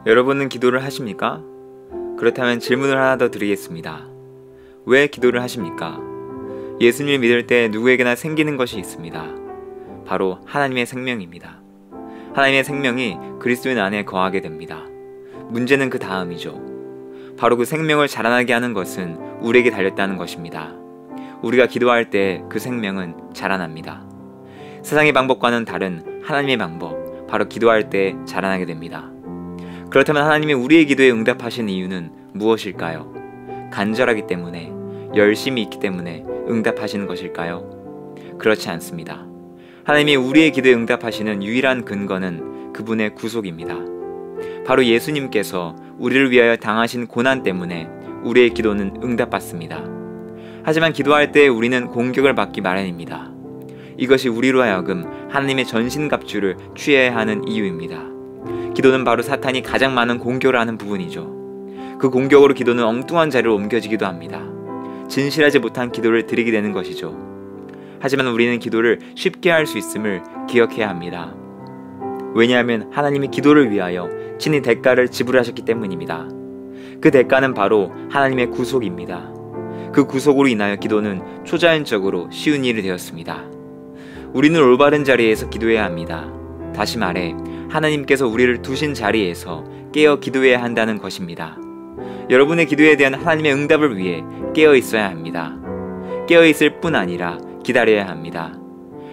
여러분은 기도를 하십니까? 그렇다면 질문을 하나 더 드리겠습니다. 왜 기도를 하십니까? 예수님을 믿을 때 누구에게나 생기는 것이 있습니다. 바로 하나님의 생명입니다. 하나님의 생명이 그리스도인 안에 거하게 됩니다. 문제는 그 다음이죠. 바로 그 생명을 자라나게 하는 것은 우리에게 달렸다는 것입니다. 우리가 기도할 때 그 생명은 자라납니다. 세상의 방법과는 다른 하나님의 방법, 바로 기도할 때 자라나게 됩니다. 그렇다면 하나님이 우리의 기도에 응답하신 이유는 무엇일까요? 간절하기 때문에, 열심히 있기 때문에 응답하시는 것일까요? 그렇지 않습니다. 하나님이 우리의 기도에 응답하시는 유일한 근거는 그분의 구속입니다. 바로 예수님께서 우리를 위하여 당하신 고난 때문에 우리의 기도는 응답받습니다. 하지만 기도할 때 우리는 공격을 받기 마련입니다. 이것이 우리로 하여금 하나님의 전신갑주를 취해야 하는 이유입니다. 기도는 바로 사탄이 가장 많은 공격을 하는 부분이죠. 그 공격으로 기도는 엉뚱한 자리로 옮겨지기도 합니다. 진실하지 못한 기도를 드리게 되는 것이죠. 하지만 우리는 기도를 쉽게 할 수 있음을 기억해야 합니다. 왜냐하면 하나님이 기도를 위하여 친히 대가를 지불하셨기 때문입니다. 그 대가는 바로 하나님의 구속입니다. 그 구속으로 인하여 기도는 초자연적으로 쉬운 일이 되었습니다. 우리는 올바른 자리에서 기도해야 합니다. 다시 말해 하나님께서 우리를 두신 자리에서 깨어 기도해야 한다는 것입니다. 여러분의 기도에 대한 하나님의 응답을 위해 깨어 있어야 합니다. 깨어 있을 뿐 아니라 기다려야 합니다.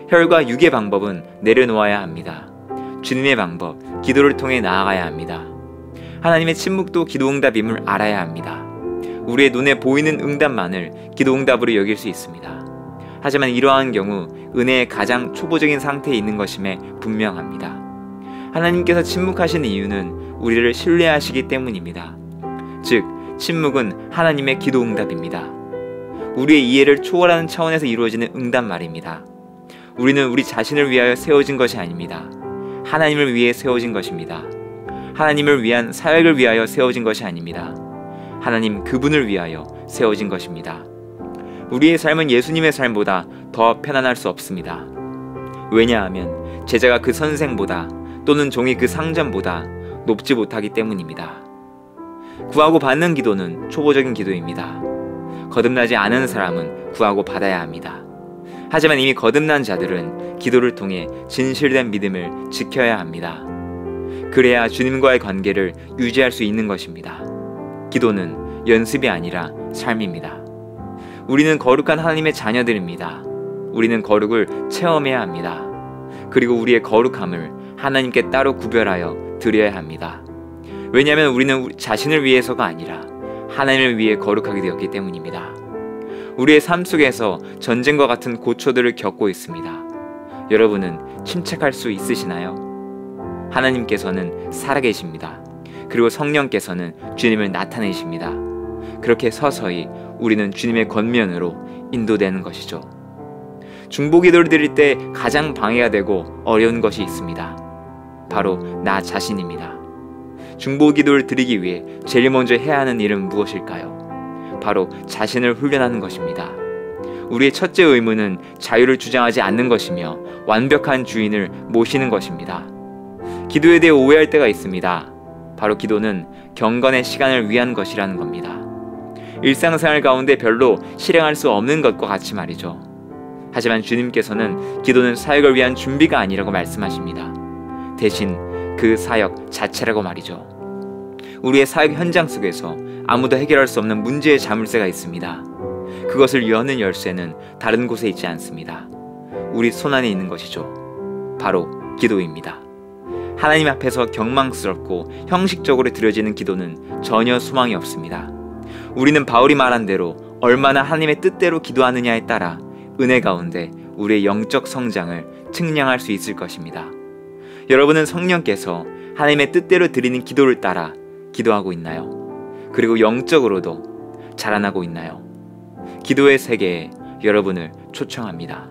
혈과 육의 방법은 내려놓아야 합니다. 주님의 방법, 기도를 통해 나아가야 합니다. 하나님의 침묵도 기도응답임을 알아야 합니다. 우리의 눈에 보이는 응답만을 기도응답으로 여길 수 있습니다. 하지만 이러한 경우 은혜의 가장 초보적인 상태에 있는 것임에 분명합니다. 하나님께서 침묵하신 이유는 우리를 신뢰하시기 때문입니다. 즉, 침묵은 하나님의 기도응답입니다. 우리의 이해를 초월하는 차원에서 이루어지는 응답 말입니다. 우리는 우리 자신을 위하여 세워진 것이 아닙니다. 하나님을 위해 세워진 것입니다. 하나님을 위한 사역을 위하여 세워진 것이 아닙니다. 하나님 그분을 위하여 세워진 것입니다. 우리의 삶은 예수님의 삶보다 더 편안할 수 없습니다. 왜냐하면 제자가 그 선생보다 또는 종이 그 상전보다 높지 못하기 때문입니다. 구하고 받는 기도는 초보적인 기도입니다. 거듭나지 않은 사람은 구하고 받아야 합니다. 하지만 이미 거듭난 자들은 기도를 통해 진실된 믿음을 지켜야 합니다. 그래야 주님과의 관계를 유지할 수 있는 것입니다. 기도는 연습이 아니라 삶입니다. 우리는 거룩한 하나님의 자녀들입니다. 우리는 거룩을 체험해야 합니다. 그리고 우리의 거룩함을 하나님께 따로 구별하여 드려야 합니다. 왜냐하면 우리는 우리 자신을 위해서가 아니라 하나님을 위해 거룩하게 되었기 때문입니다. 우리의 삶 속에서 전쟁과 같은 고초들을 겪고 있습니다. 여러분은 침착할 수 있으시나요? 하나님께서는 살아계십니다. 그리고 성령께서는 주님을 나타내십니다. 그렇게 서서히 우리는 주님의 권면으로 인도되는 것이죠. 중보기도를 드릴 때 가장 방해가 되고 어려운 것이 있습니다. 바로 나 자신입니다. 중보기도를 드리기 위해 제일 먼저 해야 하는 일은 무엇일까요? 바로 자신을 훈련하는 것입니다. 우리의 첫째 의무는 자유를 주장하지 않는 것이며 완벽한 주인을 모시는 것입니다. 기도에 대해 오해할 때가 있습니다. 바로 기도는 경건의 시간을 위한 것이라는 겁니다. 일상생활 가운데 별로 실행할 수 없는 것과 같이 말이죠. 하지만 주님께서는 기도는 사역을 위한 준비가 아니라고 말씀하십니다. 대신 그 사역 자체라고 말이죠. 우리의 사역 현장 속에서 아무도 해결할 수 없는 문제의 자물쇠가 있습니다. 그것을 여는 열쇠는 다른 곳에 있지 않습니다. 우리 손안에 있는 것이죠. 바로 기도입니다. 하나님 앞에서 경망스럽고 형식적으로 드려지는 기도는 전혀 소망이 없습니다. 우리는 바울이 말한 대로 얼마나 하나님의 뜻대로 기도하느냐에 따라 은혜 가운데 우리의 영적 성장을 측량할 수 있을 것입니다. 여러분은 성령께서 하나님의 뜻대로 드리는 기도를 따라 기도하고 있나요? 그리고 영적으로도 자라나고 있나요? 기도의 세계에 여러분을 초청합니다.